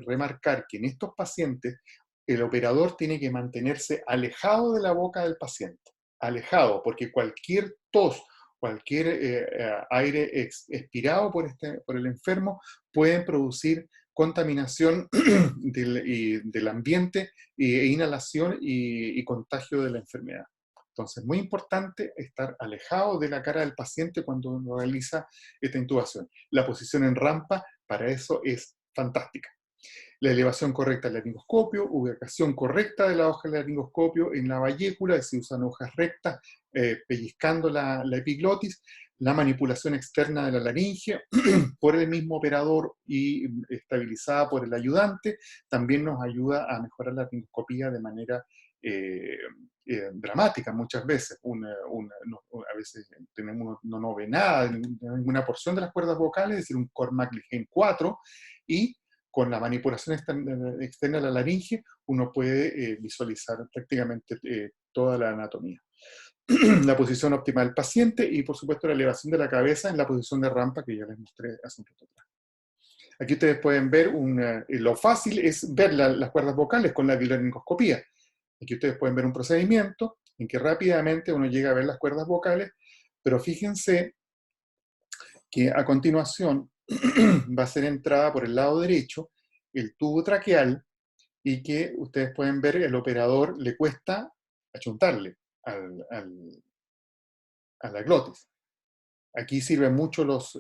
remarcar que en estos pacientes el operador tiene que mantenerse alejado de la boca del paciente, alejado, porque cualquier tos, cualquier aire expirado por el enfermo pueden producir contaminación del ambiente e inhalación y contagio de la enfermedad. Entonces, muy importante estar alejado de la cara del paciente cuando uno realiza esta intubación. La posición en rampa para eso es fantástica. La elevación correcta del laringoscopio, ubicación correcta de la hoja del laringoscopio en la vallécula, se usan hojas rectas, pellizcando la epiglotis, la manipulación externa de la laringe por el mismo operador y estabilizada por el ayudante, también nos ayuda a mejorar la laringoscopía de manera dramática muchas veces. A veces no ve nada, ninguna porción de las cuerdas vocales, es decir, un Cormac-Lejeune 4, y con la manipulación externa de la laringe uno puede visualizar prácticamente toda la anatomía. La posición óptima del paciente y, por supuesto, la elevación de la cabeza en la posición de rampa que ya les mostré hace un rato atrás. Aquí ustedes pueden ver, lo fácil es ver las cuerdas vocales con la laringoscopía. Aquí ustedes pueden ver un procedimiento en que rápidamente uno llega a ver las cuerdas vocales, pero fíjense que a continuación va a ser entrada por el lado derecho el tubo traqueal, y que ustedes pueden ver el operador le cuesta achuntarle a la glotis. Aquí sirven mucho los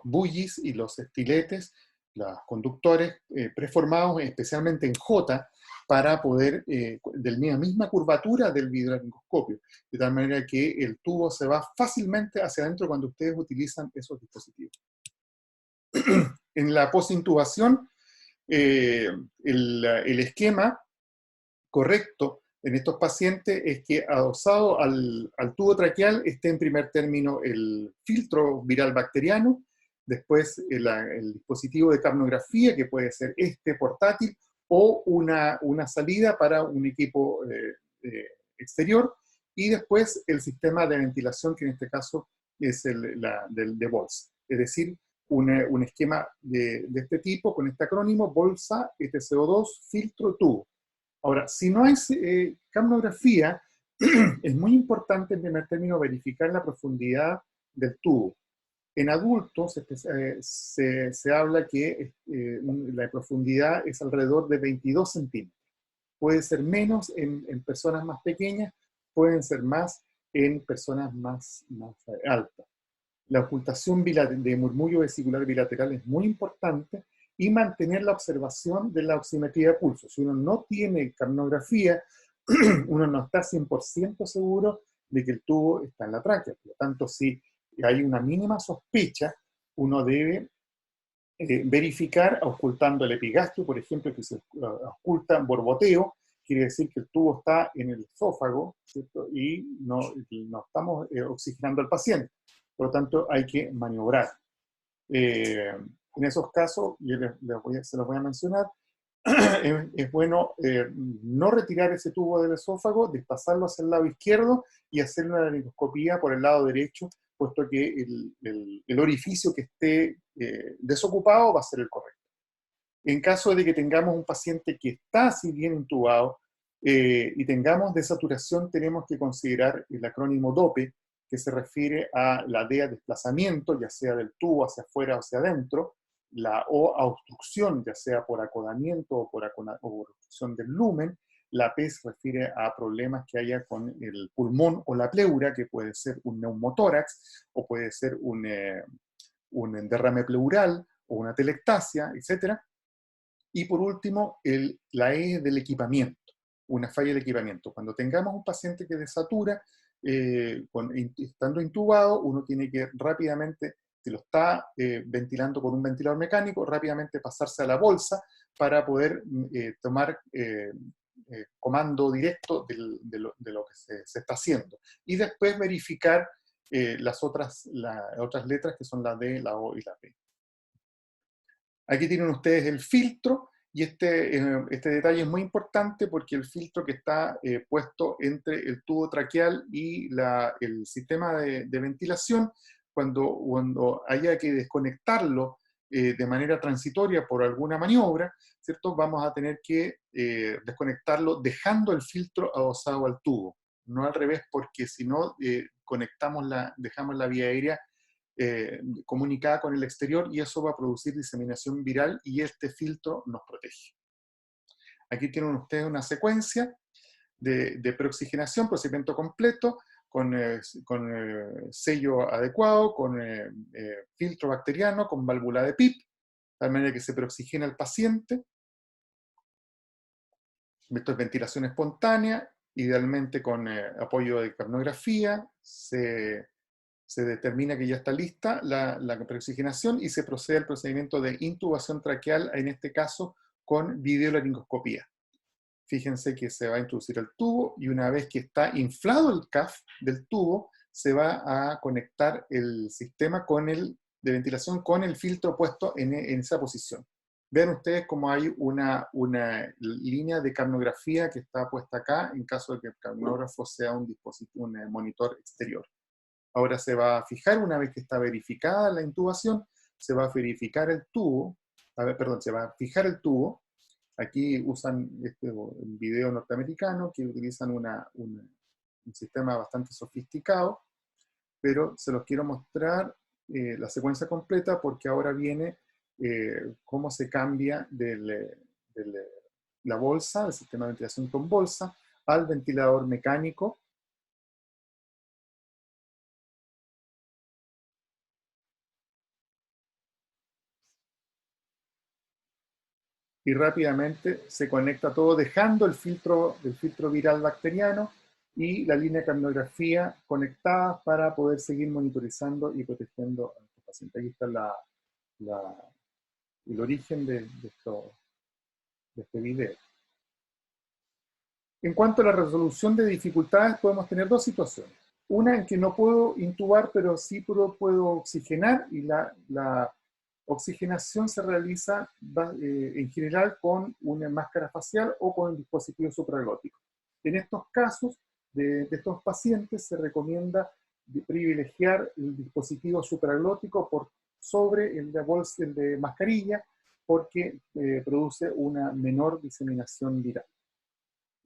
bullies y los estiletes, los conductores preformados, especialmente en J, para poder, de la misma curvatura del videolaringoscopio, de tal manera que el tubo se va fácilmente hacia adentro cuando ustedes utilizan esos dispositivos. En la postintubación, el esquema correcto en estos pacientes es que adosado al tubo traqueal esté en primer término el filtro viral bacteriano, después el dispositivo de capnografía, que puede ser portátil, o una salida para un equipo exterior, y después el sistema de ventilación, que en este caso es de bolsa. Es decir, un esquema de este tipo, con este acrónimo: bolsa, STCO2, filtro, tubo. Ahora, si no hay capnografía, es muy importante en primer término verificar la profundidad del tubo. En adultos se habla que la profundidad es alrededor de 22 centímetros. Puede ser menos en personas más pequeñas, pueden ser más en personas más altas. La ocultación de murmullo vesicular bilateral es muy importante y mantener la observación de la oximetría de pulso. Si uno no tiene capnografía, uno no está 100% seguro de que el tubo está en la tráquea. Por lo tanto, si hay una mínima sospecha, uno debe verificar ocultando el epigastrio, por ejemplo, que se oculta borboteo, quiere decir que el tubo está en el esófago, ¿cierto? Y no estamos oxigenando al paciente. Por lo tanto, hay que maniobrar. En esos casos, yo se los voy a mencionar, es bueno no retirar ese tubo del esófago, desplazarlo hacia el lado izquierdo y hacer una laringoscopía por el lado derecho, puesto que el orificio que esté desocupado va a ser el correcto. En caso de que tengamos un paciente que está así bien intubado y tengamos desaturación, tenemos que considerar el acrónimo DOPE, que se refiere a la D a desplazamiento, ya sea del tubo hacia afuera o hacia adentro, la O a obstrucción, ya sea por acodamiento o por obstrucción del lumen, la P se refiere a problemas que haya con el pulmón o la pleura, que puede ser un neumotórax o puede ser un derrame pleural o una telectasia, etc. Y por último, la E del equipamiento, una falla del equipamiento. Cuando tengamos un paciente que desatura, estando intubado, uno tiene que rápidamente, si lo está ventilando con un ventilador mecánico, rápidamente pasarse a la bolsa para poder tomar comando directo de lo que se está haciendo. Y después verificar las otras letras que son la D, la O y la P. Aquí tienen ustedes el filtro, y este detalle es muy importante porque el filtro que está puesto entre el tubo traqueal y el sistema de ventilación, cuando haya que desconectarlo de manera transitoria por alguna maniobra, ¿cierto? Vamos a tener que desconectarlo dejando el filtro adosado al tubo, no al revés, porque si no dejamos la vía aérea comunicada con el exterior y eso va a producir diseminación viral y este filtro nos protege. Aquí tienen ustedes una secuencia de preoxigenación, procedimiento completo, con sello adecuado, con filtro bacteriano, con válvula de PIP, de tal manera que se preoxigena el paciente. Esto es ventilación espontánea, idealmente con apoyo de capnografía, se determina que ya está lista la preoxigenación y se procede al procedimiento de intubación traqueal, en este caso con videolaringoscopía. Fíjense que se va a introducir el tubo y una vez que está inflado el CAF del tubo, se va a conectar el sistema de ventilación con el filtro puesto en esa posición. Vean ustedes cómo hay una línea de capnografía que está puesta acá en caso de que el capnógrafo sea un monitor exterior. Ahora se va a fijar, una vez que está verificada la intubación, se va a verificar el tubo, se va a fijar el tubo. Aquí usan un video norteamericano que utilizan un sistema bastante sofisticado, pero se los quiero mostrar la secuencia completa porque ahora viene cómo se cambia la bolsa, el sistema de ventilación con bolsa, al ventilador mecánico. Y rápidamente se conecta todo dejando el filtro viral bacteriano y la línea de capnografía conectada para poder seguir monitorizando y protegiendo a nuestros pacientes. Ahí está el origen de este video. En cuanto a la resolución de dificultades, podemos tener dos situaciones. Una en que no puedo intubar, pero sí puedo oxigenar, y la oxigenación se realiza en general con una máscara facial o con un dispositivo supraglótico. En estos casos de estos pacientes se recomienda privilegiar el dispositivo supraglótico por sobre el de mascarilla porque produce una menor diseminación viral.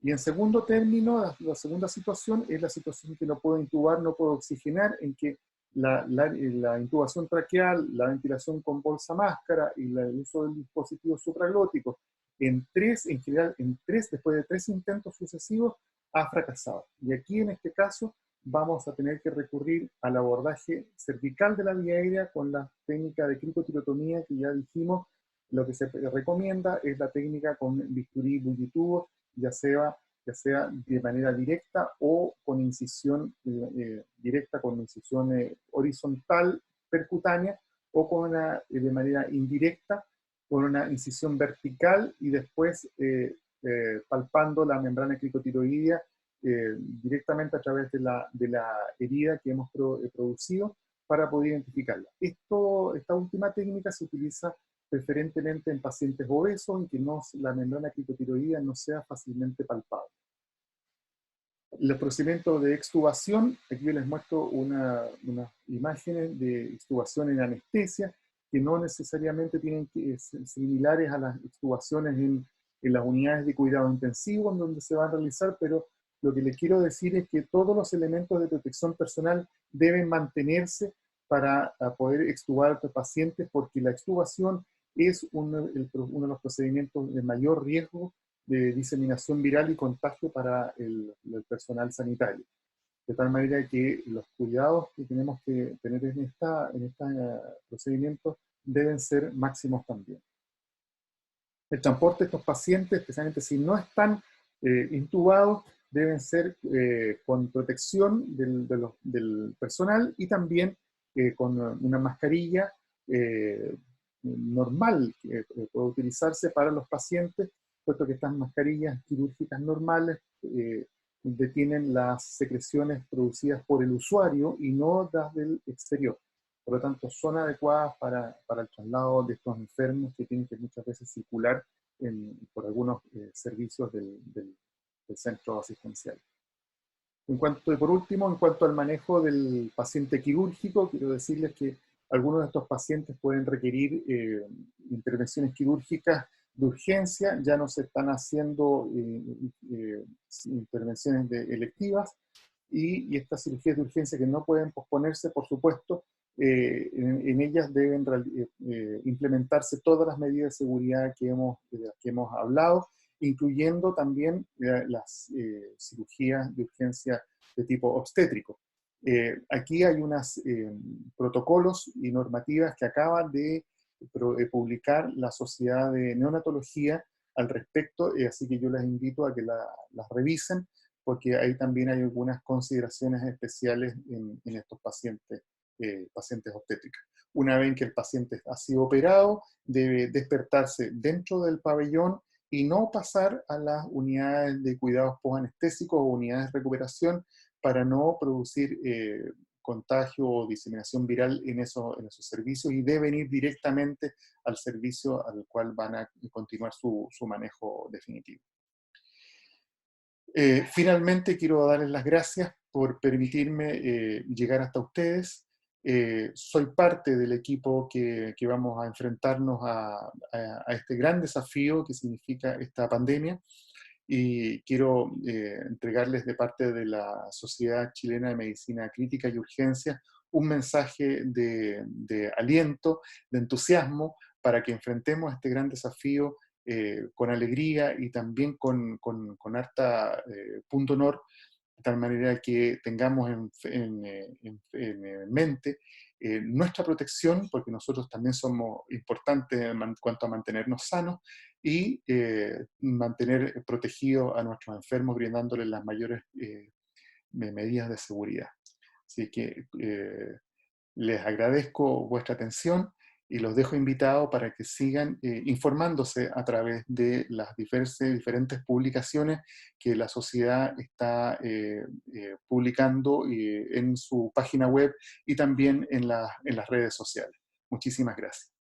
Y en segundo término, la segunda situación es la situación en que no puedo intubar, no puedo oxigenar, en que la intubación traqueal, la ventilación con bolsa máscara y el uso del dispositivo supraglótico, en general, después de 3 intentos sucesivos, ha fracasado. Y aquí, en este caso, vamos a tener que recurrir al abordaje cervical de la vía aérea con la técnica de cricotirotomía que ya dijimos. Lo que se recomienda es la técnica con bisturí bullitubo, ya sea de manera directa o con incisión directa, con incisión horizontal percutánea, o de manera indirecta, con una incisión vertical y después palpando la membrana cricotiroidea directamente a través de la herida que hemos producido para poder identificarla. Esta última técnica se utiliza preferentemente en pacientes obesos en que la membrana cricotiroidea no sea fácilmente palpable. Los procedimientos de extubación, aquí les muestro unas imágenes de extubación en anestesia, que no necesariamente tienen que ser similares a las extubaciones en las unidades de cuidado intensivo en donde se van a realizar, pero lo que les quiero decir es que todos los elementos de protección personal deben mantenerse para poder extubar a estos pacientes, porque la extubación es uno de los procedimientos de mayor riesgo de diseminación viral y contagio para el personal sanitario. De tal manera que los cuidados que tenemos que tener en este procedimiento deben ser máximos también. El transporte de estos pacientes, especialmente si no están intubados, deben ser con protección del personal y también con una mascarilla normal que puede utilizarse para los pacientes, puesto que estas mascarillas quirúrgicas normales detienen las secreciones producidas por el usuario y no las del exterior. Por lo tanto, son adecuadas para el traslado de estos enfermos que tienen que muchas veces circular por algunos servicios del centro asistencial. Por último, en cuanto al manejo del paciente quirúrgico, quiero decirles que algunos de estos pacientes pueden requerir intervenciones quirúrgicas de urgencia. Ya no se están haciendo intervenciones electivas, y estas cirugías de urgencia que no pueden posponerse, por supuesto, en ellas deben implementarse todas las medidas de seguridad de las que hemos hablado, incluyendo también las cirugías de urgencia de tipo obstétrico. Aquí hay unos protocolos y normativas que acaba de publicar la Sociedad de Neonatología al respecto, así que yo les invito a que las revisen, porque ahí también hay algunas consideraciones especiales en estos pacientes obstétricos. Una vez que el paciente ha sido operado, debe despertarse dentro del pabellón y no pasar a las unidades de cuidados postanestésicos o unidades de recuperación para no producir contagio o diseminación viral en esos servicios, y deben ir directamente al servicio al cual van a continuar su manejo definitivo. Finalmente, quiero darles las gracias por permitirme llegar hasta ustedes. Soy parte del equipo que vamos a enfrentarnos a este gran desafío que significa esta pandemia, y quiero entregarles de parte de la Sociedad Chilena de Medicina Crítica y Urgencia un mensaje de aliento, de entusiasmo, para que enfrentemos este gran desafío con alegría y también con harta punto honor, de tal manera que tengamos en mente nuestra protección, porque nosotros también somos importantes en cuanto a mantenernos sanos y mantener protegidos a nuestros enfermos, brindándoles las mayores medidas de seguridad. Así que les agradezco vuestra atención y los dejo invitados para que sigan informándose a través de las diferentes publicaciones que la sociedad está publicando en su página web y también en las redes sociales. Muchísimas gracias.